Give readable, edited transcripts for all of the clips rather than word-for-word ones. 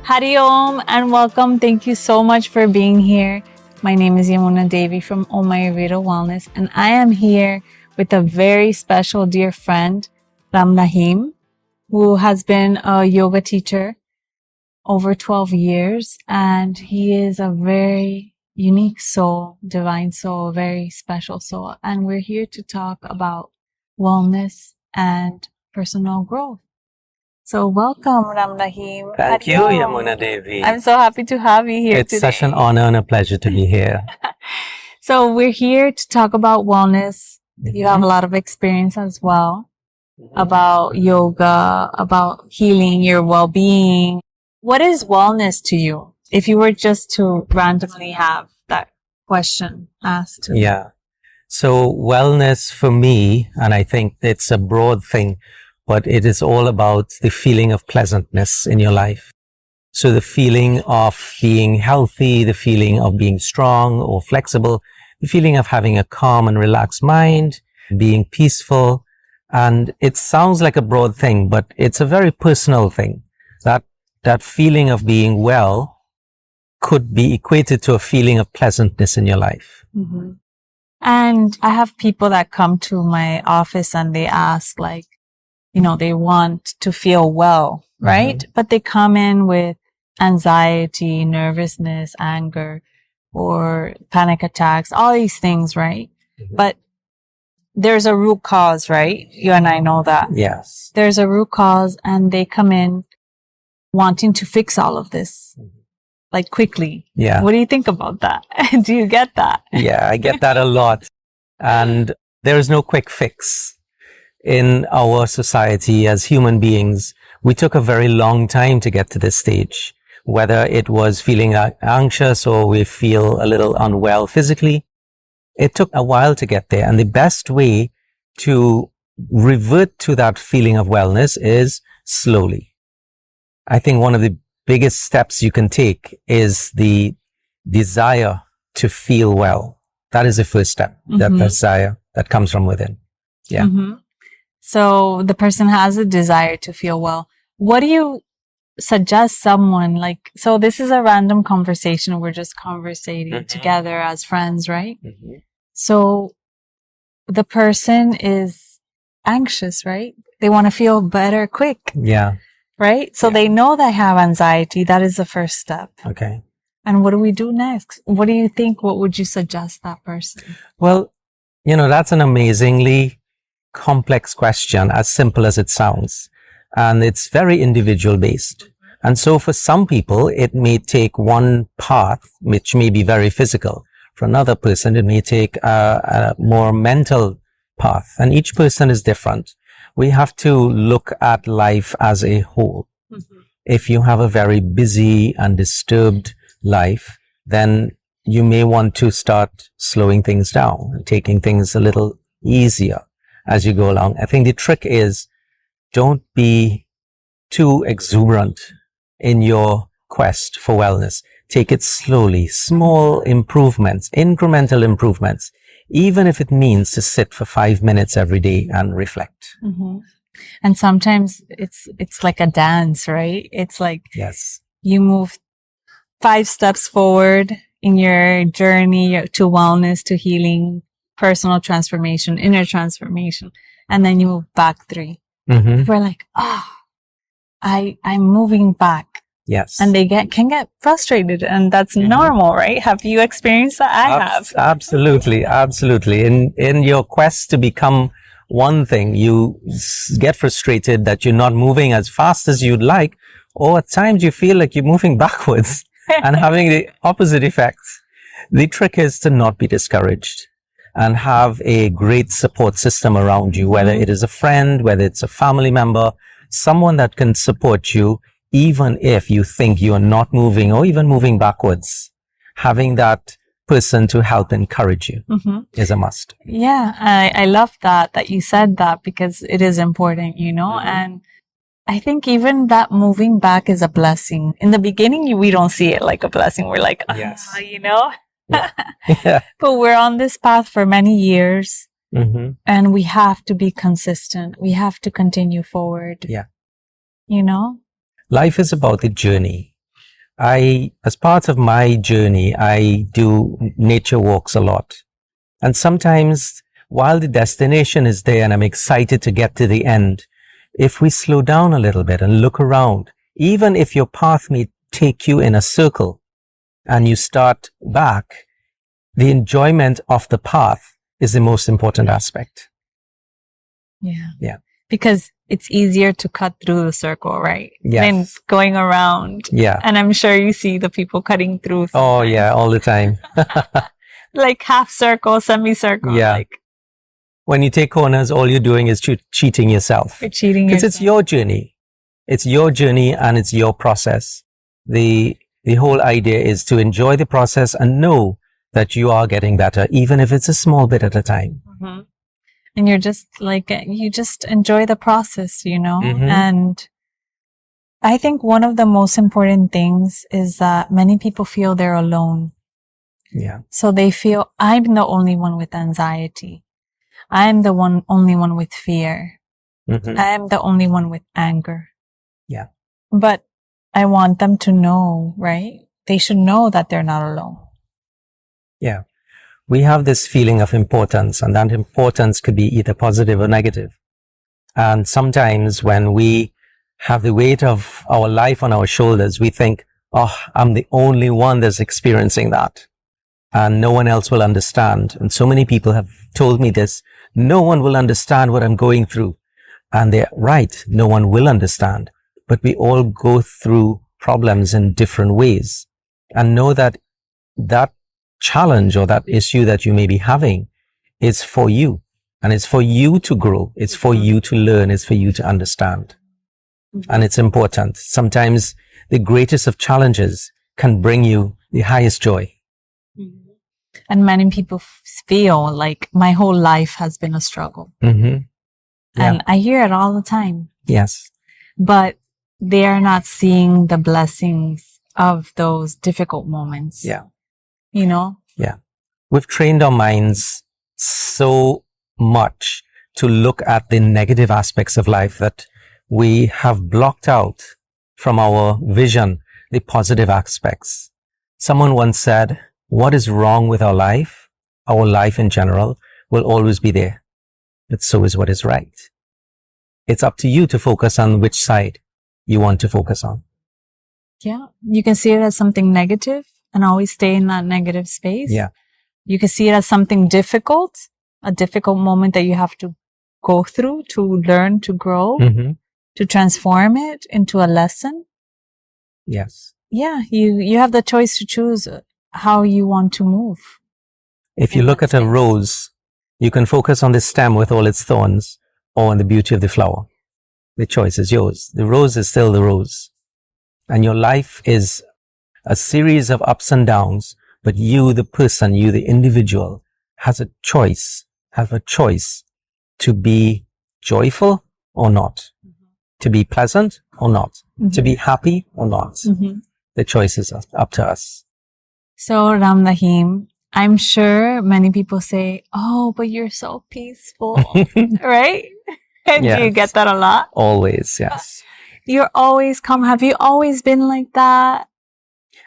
Hari Om and welcome. Thank you so much for being here. My name is Yamuna Devi from Om Ayurveda Wellness, and I am here with a very special dear friend, Ram Rahim, who has been a yoga teacher over 12 years, and he is a very unique soul, divine soul, very special soul. And we're here to talk about wellness and personal growth. So welcome, Ram Rahim. Thank you, Yamuna Devi. I'm so happy to have you here It's today. such an honor and a pleasure to be here. So we're here to talk about wellness. You have a lot of experience as well about yoga, about healing your well-being. What is wellness to you? If you were just to randomly have that question asked to you. Yeah. So wellness for me, and I think it's a broad thing, but it is all about the feeling of pleasantness in your life. So the feeling of being healthy, the feeling of being strong or flexible, the feeling of having a calm and relaxed mind, being peaceful. And it sounds like a broad thing, but it's a very personal thing. That feeling of being well could be equated to a feeling of pleasantness in your life. Mm-hmm. And I have people that come to my office and they ask, like, they want to feel well, right? Mm-hmm. But they come in with anxiety, nervousness, anger, or panic attacks, all these things, right? Mm-hmm. But there's a root cause, right? You and I know that. Yes. There's a root cause, and they come in wanting to fix all of this, like, quickly. Yeah. What do you think about that? Do you get that? Yeah, I get that a lot. And there is no quick fix. In our society as human beings, we took a very long time to get to this stage. Whether it was feeling anxious or we feel a little unwell physically, it took a while to get there. And the best way to revert to that feeling of wellness is slowly. I think one of the biggest steps you can take is the desire to feel well. That is the first step, that desire that comes from within. Yeah. Mm-hmm. So the person has a desire to feel well. What do you suggest someone like, so this is a random conversation. We're just conversating together as friends, right? Mm-hmm. So the person is anxious, right? They want to feel better quick. Yeah. Right? So they know they have anxiety. That is the first step. Okay. And what do we do next? What do you think? What would you suggest that person? Well, that's an amazingly complex question, as simple as it sounds. And it's very individual based. And so for some people, it may take one path, which may be very physical. For another person, it may take a more mental path. And each person is different. We have to look at life as a whole. Mm-hmm. If you have a very busy and disturbed life, then you may want to start slowing things down and taking things a little easier as you go along. I think the trick is don't be too exuberant in your quest for wellness. Take it slowly, small improvements, incremental improvements, even if it means to sit for 5 minutes every day and reflect. Mm-hmm. And sometimes it's like a dance, right? It's like you move 5 steps forward in your journey to wellness, to healing, personal transformation, inner transformation, and then you move back 3. Mm-hmm. We're like, I'm moving back. Yes. And they can get frustrated, and that's normal, right? Have you experienced that? I have. Absolutely. Absolutely. In your quest to become one thing, you get frustrated that you're not moving as fast as you'd like, or at times you feel like you're moving backwards and having the opposite effect. The trick is to not be discouraged and have a great support system around you, whether it is a friend, whether it's a family member, someone that can support you, even if you think you are not moving or even moving backwards. Having that person to help encourage you is a must. Yeah, I love that you said that, because it is important, and I think even that moving back is a blessing. In the beginning, we don't see it like a blessing. We're like, Yeah. But we're on this path for many years, and we have to be consistent. We have to continue forward. Yeah. You know? Life is about the journey. As part of my journey, I do nature walks a lot. And sometimes while the destination is there and I'm excited to get to the end, if we slow down a little bit and look around, even if your path may take you in a circle and you start back, the enjoyment of the path is the most important aspect. Yeah. Yeah. Because it's easier to cut through the circle, right? Yes. Than going around. Yeah. And I'm sure you see the people cutting through sometimes. Oh, yeah, all the time. Like half circle, semicircle. Yeah. Like when you take corners, all you're doing is cheating yourself. you're cheating Because yourself. it's your journey. It's your journey and it's your process. The whole idea is to enjoy the process and know that you are getting better, even if it's a small bit at a time. Mm-hmm. And you're just like, you just enjoy the process, you know? Mm-hmm. And I think one of the most important things is that many people feel they're alone. Yeah. So they feel, I'm the only one with anxiety. I'm the only one with fear. Mm-hmm. I'm the only one with anger. Yeah. But I want them to know, right? They should know that they're not alone. Yeah. We have this feeling of importance, and that importance could be either positive or negative. And sometimes when we have the weight of our life on our shoulders, we think, oh, I'm the only one that's experiencing that. And no one else will understand. And so many people have told me this. No one will understand what I'm going through. And they're right. No one will understand. But we all go through problems in different ways. And know that that challenge or that issue that you may be having is for you. And it's for you to grow. It's for you to learn. It's for you to understand. And it's important. Sometimes the greatest of challenges can bring you the highest joy. And many people feel like my whole life has been a struggle. Mm-hmm. Yeah. And I hear it all the time. Yes. But they are not seeing the blessings of those difficult moments. Yeah. You know? Yeah. We've trained our minds so much to look at the negative aspects of life that we have blocked out from our vision the positive aspects. Someone once said, what is wrong with our life in general, will always be there. But so is what is right. It's up to you to focus on which side you want to focus on. Yeah. You can see it as something negative and always stay in that negative space. Yeah. You can see it as something difficult, a difficult moment that you have to go through to learn, to grow, to transform it into a lesson. Yes. Yeah. You have the choice to choose how you want to move. If you look at a rose, you can focus on the stem with all its thorns or on the beauty of the flower. The choice is yours. The rose is still the rose. And your life is a series of ups and downs, but you, the person, you, the individual, have a choice to be joyful or not, to be pleasant or not, to be happy or not. The choice is up to us. So, Ram Rahim, I'm sure many people say, oh, but you're so peaceful, right? And Yes. do you get that a lot? Always, yes. You're always calm. Have you always been like that?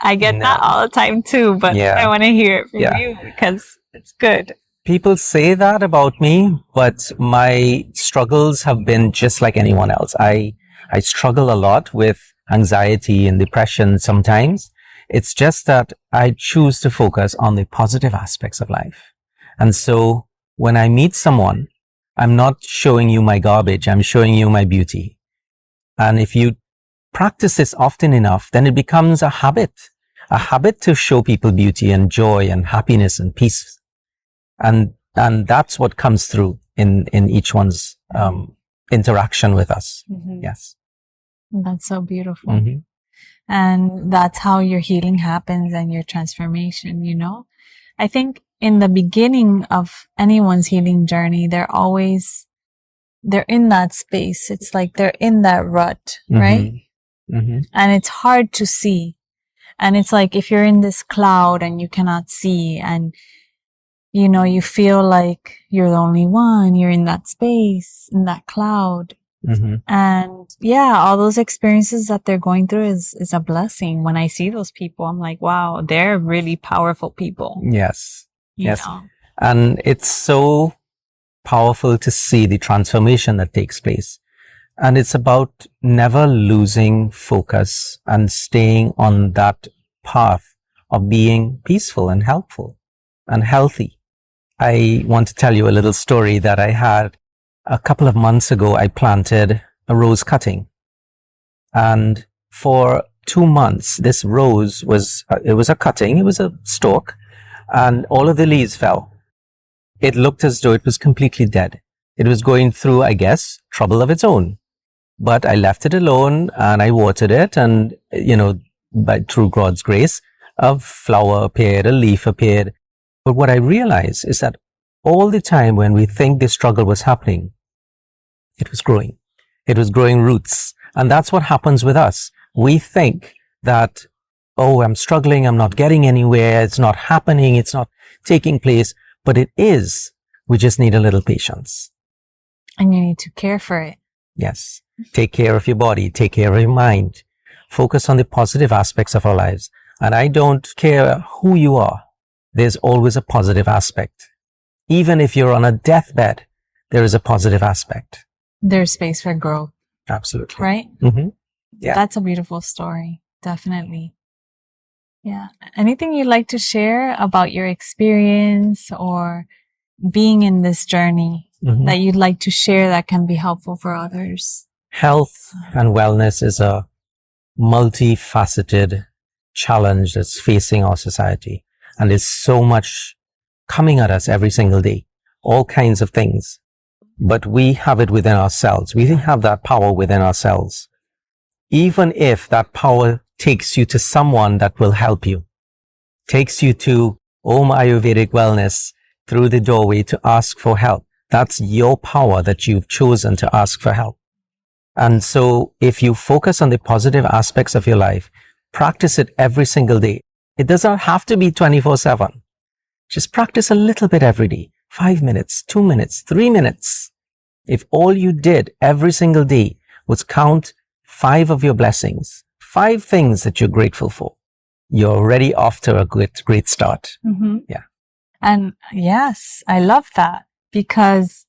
I get that all the time too, but I want to hear it from you because it's good. People say that about me, but my struggles have been just like anyone else. I struggle a lot with anxiety and depression sometimes. It's just that I choose to focus on the positive aspects of life. And so when I meet someone, I'm not showing you my garbage. I'm showing you my beauty. And if you practice this often enough, then it becomes a habit to show people beauty and joy and happiness and peace. And that's what comes through in each one's interaction with us. Yes. That's so beautiful. And that's how your healing happens and your transformation, you know? I think in the beginning of anyone's healing journey, they're in that space. It's like they're in that rut, right? And it's hard to see. And it's like if you're in this cloud and you cannot see and, you know, you feel like you're the only one, you're in that space, in that cloud. And yeah, all those experiences that they're going through is a blessing. When I see those people, I'm like, wow, they're really powerful people. Yes. You Yes. know? And it's so powerful to see the transformation that takes place. And it's about never losing focus and staying on that path of being peaceful and helpful and healthy. I want to tell you a little story that I had a couple of months ago. I planted a rose cutting, and for 2 months, this rose was, it was a cutting, it was a stalk, and all of the leaves fell. It looked as though it was completely dead. It was going through, I guess, trouble of its own. But I left it alone and I watered it, and, through God's grace, a flower appeared, a leaf appeared. But what I realized is that all the time when we think the struggle was happening, it was growing. It was growing roots. And that's what happens with us. We think that, oh, I'm struggling, I'm not getting anywhere, it's not happening, it's not taking place. But it is. We just need a little patience. And you need to care for it. Yes. Take care of your body, take care of your mind. Focus on the positive aspects of our lives. And I don't care who you are, there's always a positive aspect. Even if you're on a deathbed, there is a positive aspect. There's space for growth. Absolutely. Right? Yeah. That's a beautiful story. Definitely. Yeah. Anything you'd like to share about your experience or being in this journey that you'd like to share that can be helpful for others? Health and wellness is a multifaceted challenge that's facing our society. And there's so much coming at us every single day. All kinds of things. But we have it within ourselves. We have that power within ourselves. Even if that power takes you to someone that will help you, takes you to Om Ayurvedic Wellness through the doorway to ask for help. That's your power that you've chosen to ask for help. And so if you focus on the positive aspects of your life, practice it every single day. It doesn't have to be 24/7. Just practice a little bit every day. 5 minutes, 2 minutes, 3 minutes. If all you did every single day was count 5 of your blessings, 5 things that you're grateful for, you're already off to a great start. Yeah. And yes, I love that, because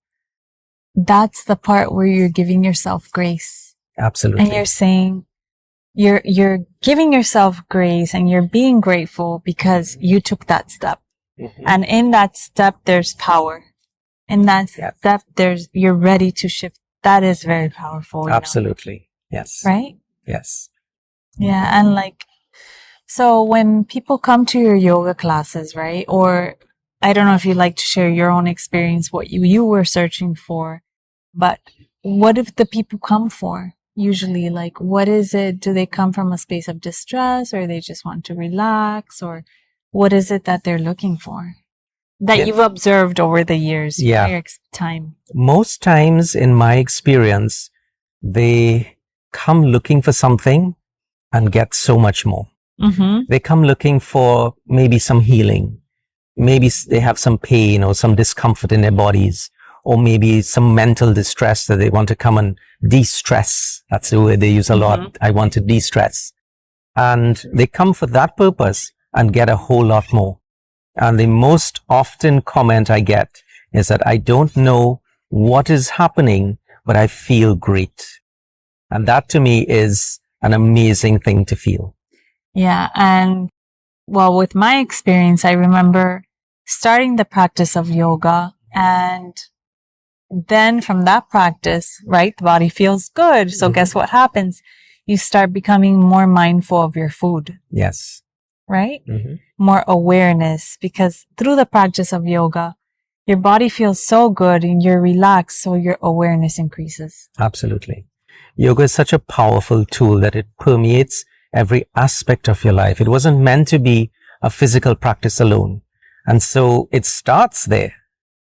that's the part where you're giving yourself grace. Absolutely. And you're saying, you're giving yourself grace and you're being grateful because you took that step. And in that step, there's power. In that step, you're ready to shift. That is very powerful. Absolutely. Yes. Right? Yes. Yeah. And so when people come to your yoga classes, right? Or I don't know if you'd like to share your own experience, what you were searching for, but what if the people come for? Usually, what is it? Do they come from a space of distress, or they just want to relax, or what is it that they're looking for that you've observed over the years, your time? Most times in my experience, they come looking for something and get so much more. They come looking for maybe some healing. Maybe they have some pain or some discomfort in their bodies, or maybe some mental distress that they want to come and de-stress. That's the word they use a lot. I want to de-stress. And they come for that purpose and get a whole lot more. And the most often comment I get is that I don't know what is happening, but I feel great. And that to me is an amazing thing to feel. Yeah. And well, with my experience, I remember starting the practice of yoga, and then from that practice, right, the body feels good. So guess what happens? You start becoming more mindful of your food. Yes. Right? More awareness, because through the practice of yoga, your body feels so good and you're relaxed, so your awareness increases. Absolutely. Yoga is such a powerful tool that it permeates every aspect of your life. It wasn't meant to be a physical practice alone. And so it starts there.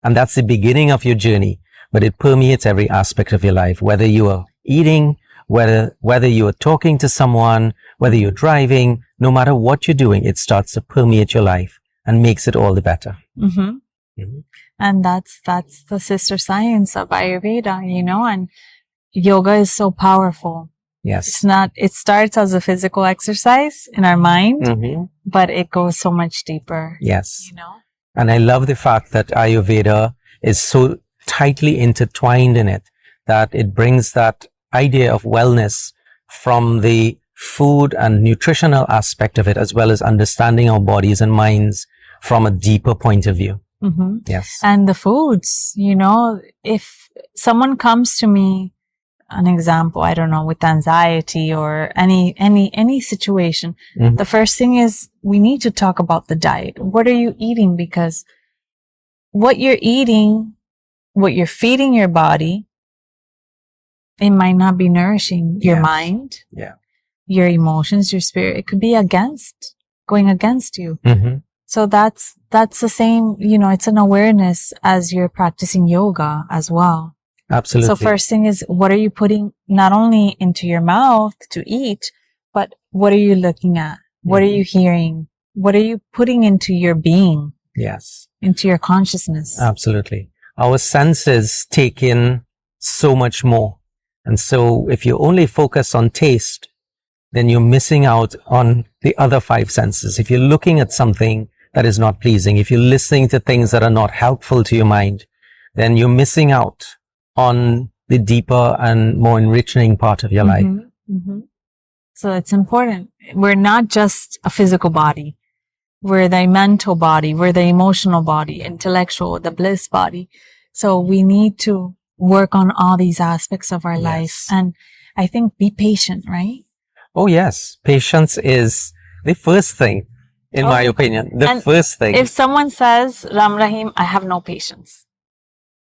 And that's the beginning of your journey. But it permeates every aspect of your life, whether you are eating, whether you are talking to someone, whether you're driving, no matter what you're doing, it starts to permeate your life and makes it all the better. And that's the sister science of Ayurveda, and yoga is so powerful. Yes. It starts as a physical exercise in our mind, Mm-hmm. but it goes so much deeper. Yes. You know? And I love the fact that Ayurveda is so tightly intertwined in it that it brings that idea of wellness from the food and nutritional aspect of it, as well as understanding our bodies and minds from a deeper point of view. Mm-hmm. Yes. And the foods, you know, if someone comes to me, an example, I don't know, with anxiety or any situation, Mhm. the first thing is we need to talk about the diet. What are you eating? Because what you're eating, what you're feeding your body, it might not be nourishing your Yes. mind, Yeah. your emotions, your spirit. It could be going against you. Mm-hmm. So that's the same, you know, it's an awareness as you're practicing yoga as well. Absolutely. So first thing is, what are you putting not only into your mouth to eat, but what are you looking at? What are you hearing? What are you putting into your being? Yes. Into your consciousness? Absolutely. Our senses take in so much more. And so if you only focus on taste, then you're missing out on the other five senses. If you're looking at something that is not pleasing, if you're listening to things that are not helpful to your mind, then you're missing out on the deeper and more enriching part of your life. Mm-hmm. So it's important. We're not just a physical body. We're the mental body. We're the emotional body, intellectual, the bliss body. So we need to work on all these aspects of our life. And I think be patient, right? Oh, yes. Patience is the first thing, in my opinion. The first thing. If someone says, Ram Rahim, I have no patience.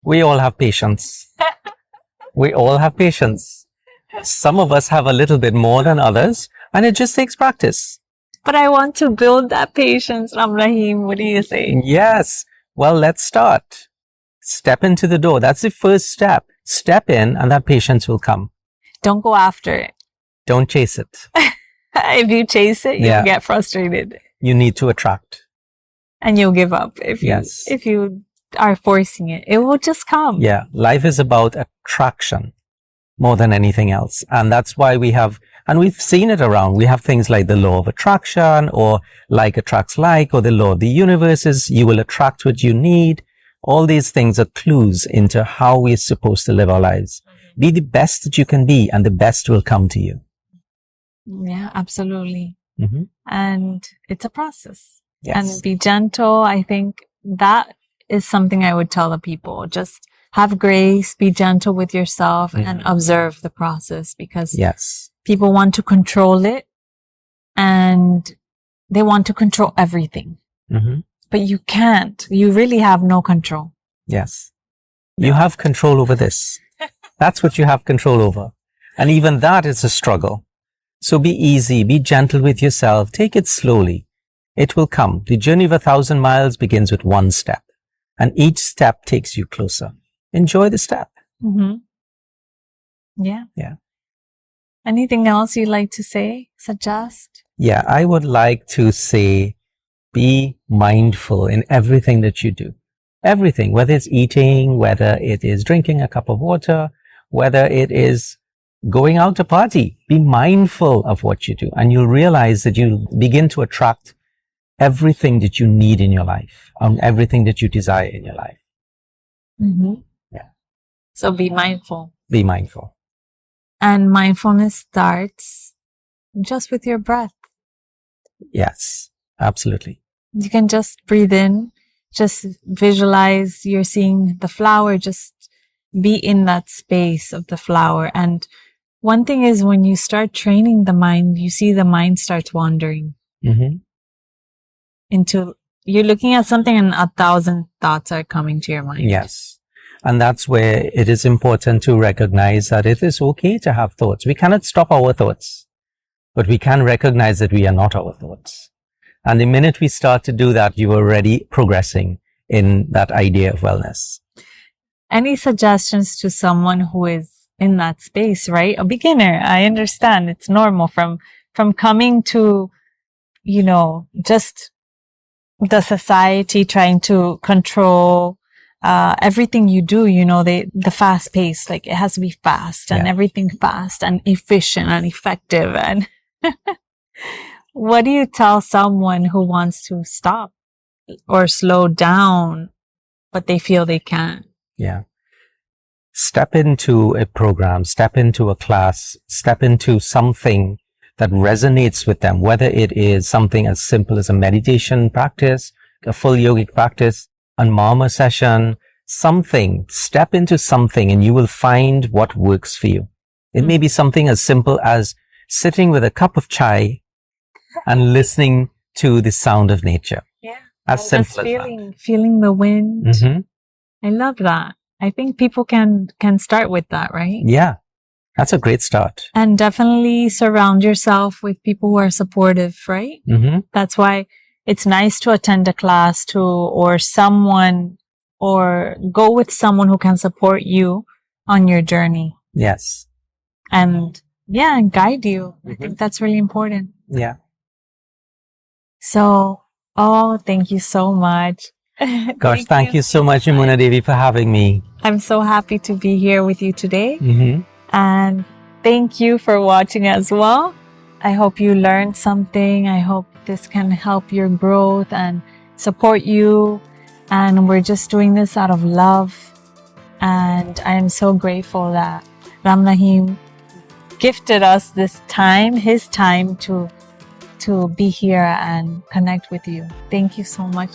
We all have patience. We all have patience. Some of us have a little bit more than others, and it just takes practice. But I want to build that patience, Ram Rahim. What do you say? Yes. Well, let's start. Step into the door. That's the first step. Step in, and that patience will come. Don't go after it. Don't chase it. If you chase it, you'll get frustrated. You need to attract. And you'll give up if you are forcing it. It will just come. Yeah. Life is about attraction more than anything else. And that's why we've seen it around. We have things like the law of attraction, or like attracts like, or the law of the universe is you will attract what you need. All these things are clues into how we're supposed to live our lives. Be the best that you can be, and the best will come to you. Yeah, absolutely. Mm-hmm. And it's a process. Yes. And be gentle. I think that is something I would tell the people. Just have grace, be gentle with yourself, and observe the process, because people want to control it and they want to control everything. Mm-hmm. But you can't. You really have no control. Yes. You have control over this. That's what you have control over. And even that is a struggle. So be easy, be gentle with yourself, take it slowly. It will come. The journey of 1,000 miles begins with one step, and each step takes you closer. Enjoy the step. Mm-hmm. Yeah. Yeah. Anything else you'd like to say, suggest? Yeah, I would like to say, be mindful in everything that you do. Everything, whether it's eating, whether it is drinking a cup of water, whether it is going out to party, be mindful of what you do, and you'll realize that you'll begin to attract everything that you need in your life, and everything that you desire in your life. Mm-hmm. Yeah. So be mindful. Be mindful. And mindfulness starts just with your breath. Yes, absolutely. You can just breathe in, just visualize you're seeing the flower, just be in that space of the flower. And one thing is, when you start training the mind, you see the mind starts wandering into, you're looking at something and 1,000 thoughts are coming to your mind. Yes. And that's where it is important to recognize that it is okay to have thoughts. We cannot stop our thoughts, but we can recognize that we are not our thoughts. And the minute we start to do that, you are already progressing in that idea of wellness. Any suggestions to someone who is in that space, right? A beginner. I understand it's normal from coming to, you know, just the society trying to control everything you do, you know, the fast pace, like it has to be fast and Yeah. everything fast and efficient and effective. And what do you tell someone who wants to stop or slow down, but they feel they can't? Yeah. Step into a program, step into a class, step into something that resonates with them, whether it is something as simple as a meditation practice, a full yogic practice, a mama session, something. Step into something and you will find what works for you. It may be something as simple as sitting with a cup of chai and listening to the sound of nature. Yeah. As simple as feeling the wind. that. I love that. I think people can start with that, right? Yeah, that's a great start. And definitely surround yourself with people who are supportive, right? That's why it's nice to attend a class or someone, or go with someone who can support you on your journey. Yes. And yeah, and guide you. I think that's really important. Yeah. So, thank you so much. Gosh, thank you so much, Yamuna Devi, for having me. I'm so happy to be here with you today. Mm-hmm. And thank you for watching as well. I hope you learned something. I hope this can help your growth and support you. And we're just doing this out of love. And I am so grateful that Ram Rahim gifted us this time, his time to be here and connect with you. Thank you so much.